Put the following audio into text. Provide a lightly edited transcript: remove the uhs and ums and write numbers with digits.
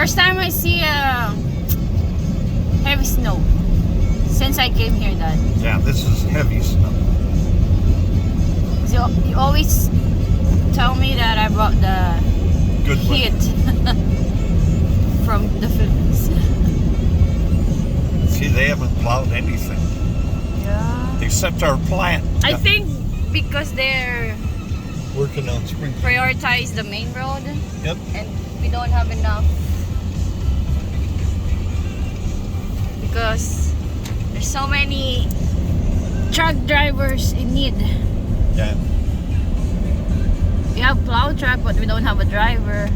First time I see heavy snow since I came here, Dad. Yeah, this is heavy snow. You always tell me that I brought the Good heat from the Philippines. See, they haven't plowed anything Yeah. except our plant. I think because they're Working on spring. prioritize the main road Yep. and we don't have enough because there's so many truck drivers in need. Yeah. We have plow truck but we don't have a driver.